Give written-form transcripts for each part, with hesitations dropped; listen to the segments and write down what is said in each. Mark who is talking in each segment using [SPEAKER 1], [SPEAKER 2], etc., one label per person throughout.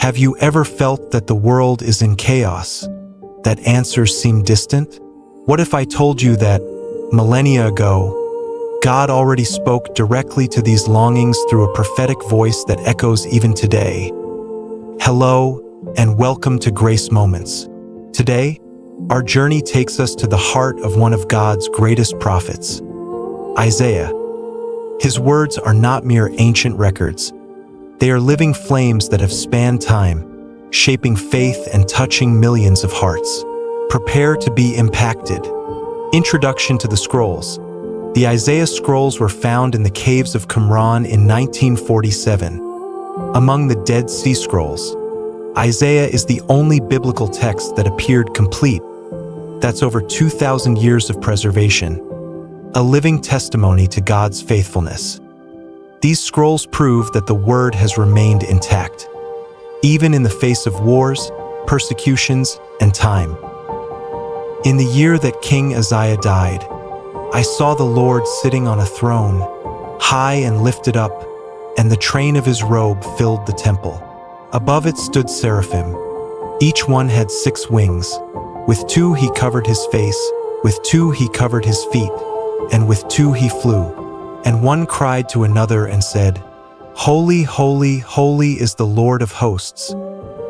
[SPEAKER 1] Have you ever felt that the world is in chaos, that answers seem distant? What if I told you that, millennia ago, God already spoke directly to these longings through a prophetic voice that echoes even today? Hello, and welcome to Grace Moments. Today, our journey takes us to the heart of one of God's greatest prophets, Isaiah. His words are not mere ancient records. They are living flames that have spanned time, shaping faith and touching millions of hearts. Prepare to be impacted. Introduction to the Scrolls. The Isaiah Scrolls were found in the caves of Qumran in 1947. Among the Dead Sea Scrolls, Isaiah is the only biblical text that appeared complete. That's over 2,000 years of preservation, a living testimony to God's faithfulness. These scrolls prove that the Word has remained intact, even in the face of wars, persecutions, and time. In the year that King Uzziah died, I saw the Lord sitting on a throne, high and lifted up, and the train of his robe filled the temple. Above it stood seraphim. Each one had 6 wings. With 2 he covered his face, with 2 he covered his feet, and with 2 he flew. And one cried to another and said, "Holy, holy, holy is the Lord of hosts.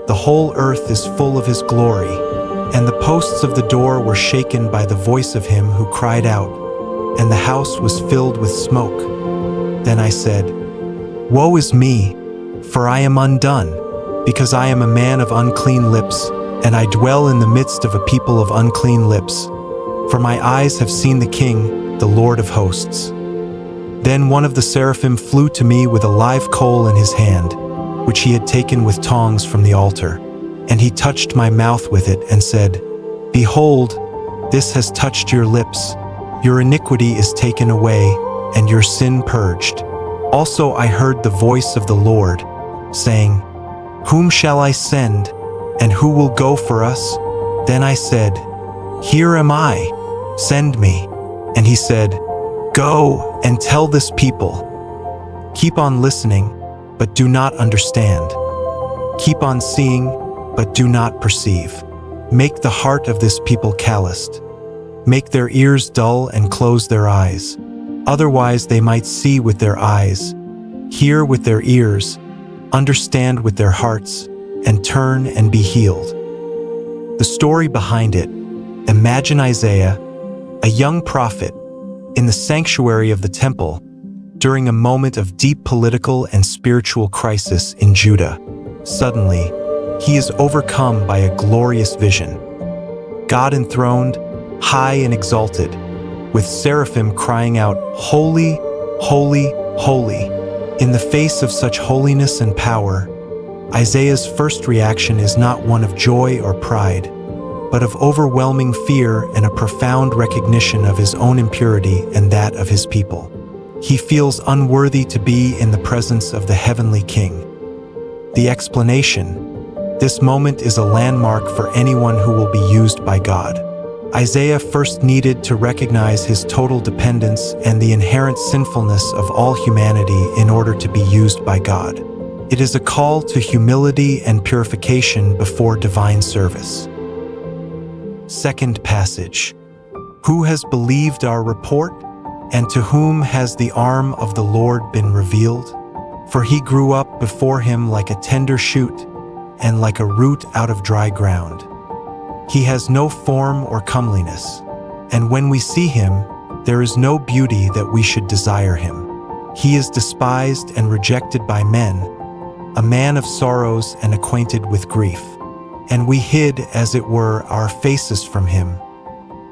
[SPEAKER 1] The whole earth is full of his glory." And the posts of the door were shaken by the voice of him who cried out, and the house was filled with smoke. Then I said, "Woe is me, for I am undone, because I am a man of unclean lips, and I dwell in the midst of a people of unclean lips. For my eyes have seen the King, the Lord of hosts." Then one of the seraphim flew to me with a live coal in his hand, which he had taken with tongs from the altar. And he touched my mouth with it and said, "Behold, this has touched your lips. Your iniquity is taken away, and your sin purged." Also I heard the voice of the Lord, saying, "Whom shall I send, and who will go for us?" Then I said, "Here am I, send me." And he said, "Go and tell this people. Keep on listening, but do not understand. Keep on seeing, but do not perceive. Make the heart of this people calloused. Make their ears dull and close their eyes. Otherwise they might see with their eyes, hear with their ears, understand with their hearts, and turn and be healed." The story behind it. Imagine Isaiah, a young prophet, in the sanctuary of the temple during a moment of deep political and spiritual crisis in Judah. Suddenly, he is overcome by a glorious vision. God enthroned, high and exalted, with seraphim crying out, "Holy, holy, holy." In the face of such holiness and power, Isaiah's first reaction is not one of joy or pride, but of overwhelming fear and a profound recognition of his own impurity and that of his people. He feels unworthy to be in the presence of the heavenly King. The explanation: this moment is a landmark for anyone who will be used by God. Isaiah first needed to recognize his total dependence and the inherent sinfulness of all humanity in order to be used by God. It is a call to humility and purification before divine service. Second passage. Who has believed our report? And to whom has the arm of the Lord been revealed? For he grew up before him like a tender shoot, and like a root out of dry ground. He has no form or comeliness, and when we see him, there is no beauty that we should desire him. He is despised and rejected by men, a man of sorrows and acquainted with grief. And we hid, as it were, our faces from him.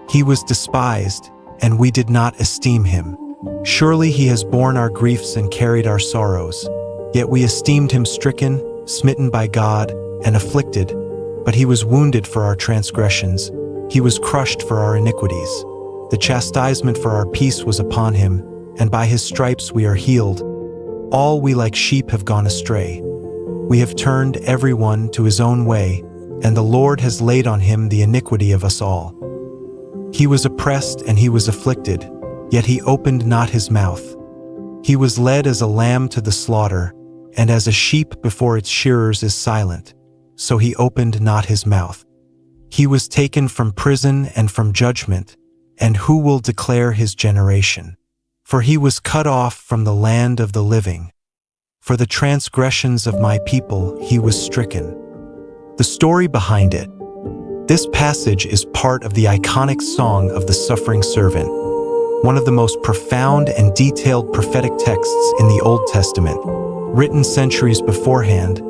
[SPEAKER 1] He was despised, and we did not esteem him. Surely he has borne our griefs and carried our sorrows. Yet we esteemed him stricken, smitten by God, and afflicted. But he was wounded for our transgressions, he was crushed for our iniquities. The chastisement for our peace was upon him, and by his stripes we are healed. All we like sheep have gone astray. We have turned every one to his own way, and the Lord has laid on him the iniquity of us all. He was oppressed and he was afflicted, yet he opened not his mouth. He was led as a lamb to the slaughter, And as a sheep before its shearers is silent, so he opened not his mouth. He was taken from prison and from judgment, and who will declare his generation? For he was cut off from the land of the living. For the transgressions of my people he was stricken. The story behind it. This passage is part of the iconic Song of the Suffering Servant, one of the most profound and detailed prophetic texts in the Old Testament. Written centuries beforehand,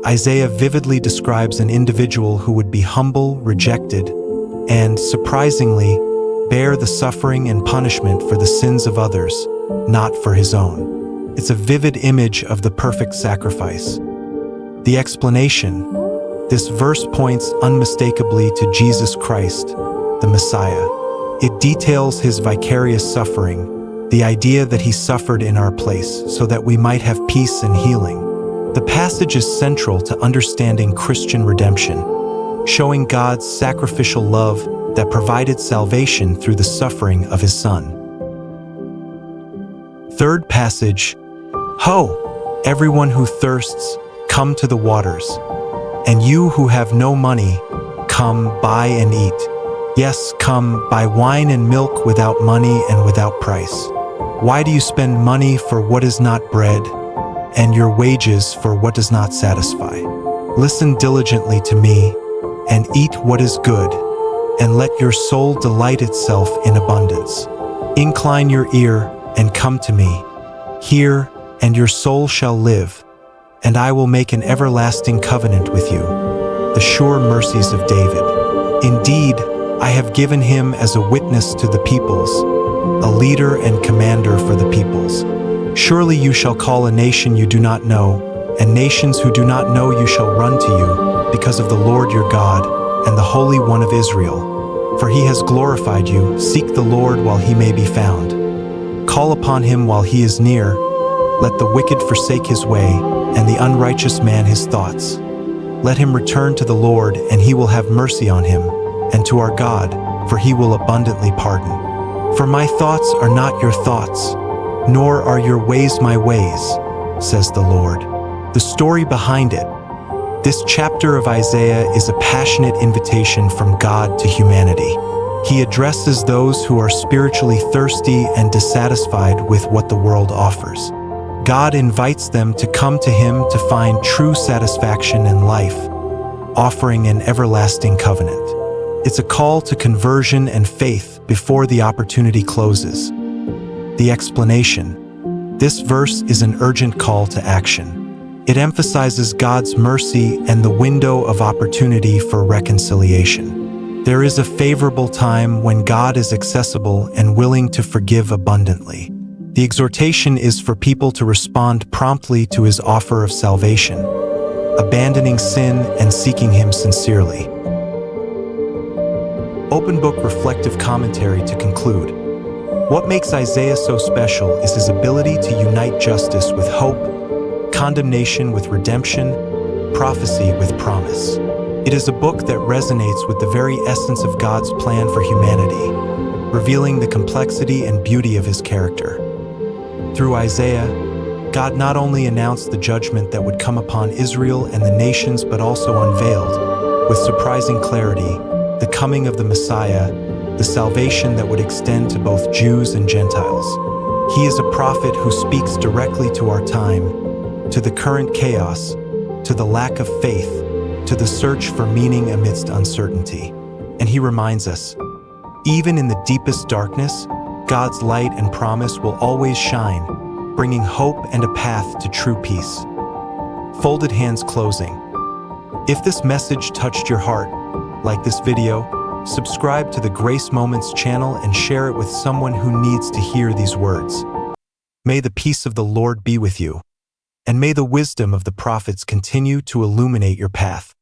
[SPEAKER 1] Isaiah vividly describes an individual who would be humble, rejected, and, surprisingly, bear the suffering and punishment for the sins of others, not for his own. It's a vivid image of the perfect sacrifice. The explanation: this verse points unmistakably to Jesus Christ, the Messiah. It details his vicarious suffering, the idea that he suffered in our place so that we might have peace and healing. The passage is central to understanding Christian redemption, showing God's sacrificial love that provided salvation through the suffering of his Son. Third passage: Ho! Everyone who thirsts, come to the waters. And you who have no money, come, buy and eat. Yes, come, buy wine and milk without money and without price. Why do you spend money for what is not bread, and your wages for what does not satisfy? Listen diligently to me, and eat what is good, and let your soul delight itself in abundance. Incline your ear, and come to me. Hear, and your soul shall live, and I will make an everlasting covenant with you, the sure mercies of David. Indeed, I have given him as a witness to the peoples, a leader and commander for the peoples. Surely you shall call a nation you do not know, and nations who do not know you shall run to you, because of the Lord your God, and the Holy One of Israel. For he has glorified you. Seek the Lord while he may be found. Call upon him while he is near. Let the wicked forsake his way, and the unrighteous man his thoughts. Let him return to the Lord, and he will have mercy on him, and to our God, for he will abundantly pardon. For my thoughts are not your thoughts, nor are your ways my ways, says the Lord. The story behind it. This chapter of Isaiah is a passionate invitation from God to humanity. He addresses those who are spiritually thirsty and dissatisfied with what the world offers. God invites them to come to him to find true satisfaction in life, offering an everlasting covenant. It's a call to conversion and faith before the opportunity closes. The explanation. This verse is an urgent call to action. It emphasizes God's mercy and the window of opportunity for reconciliation. There is a favorable time when God is accessible and willing to forgive abundantly. The exhortation is for people to respond promptly to his offer of salvation, abandoning sin and seeking him sincerely. Open Book Reflective Commentary to conclude. What makes Isaiah so special is his ability to unite justice with hope, condemnation with redemption, prophecy with promise. It is a book that resonates with the very essence of God's plan for humanity, revealing the complexity and beauty of his character. Through Isaiah, God not only announced the judgment that would come upon Israel and the nations, but also unveiled, with surprising clarity, the coming of the Messiah, the salvation that would extend to both Jews and Gentiles. He is a prophet who speaks directly to our time, to the current chaos, to the lack of faith, to the search for meaning amidst uncertainty. And he reminds us, even in the deepest darkness, God's light and promise will always shine, bringing hope and a path to true peace. Folded hands closing. If this message touched your heart, like this video, subscribe to the Grace Moments channel and share it with someone who needs to hear these words. May the peace of the Lord be with you, and may the wisdom of the prophets continue to illuminate your path.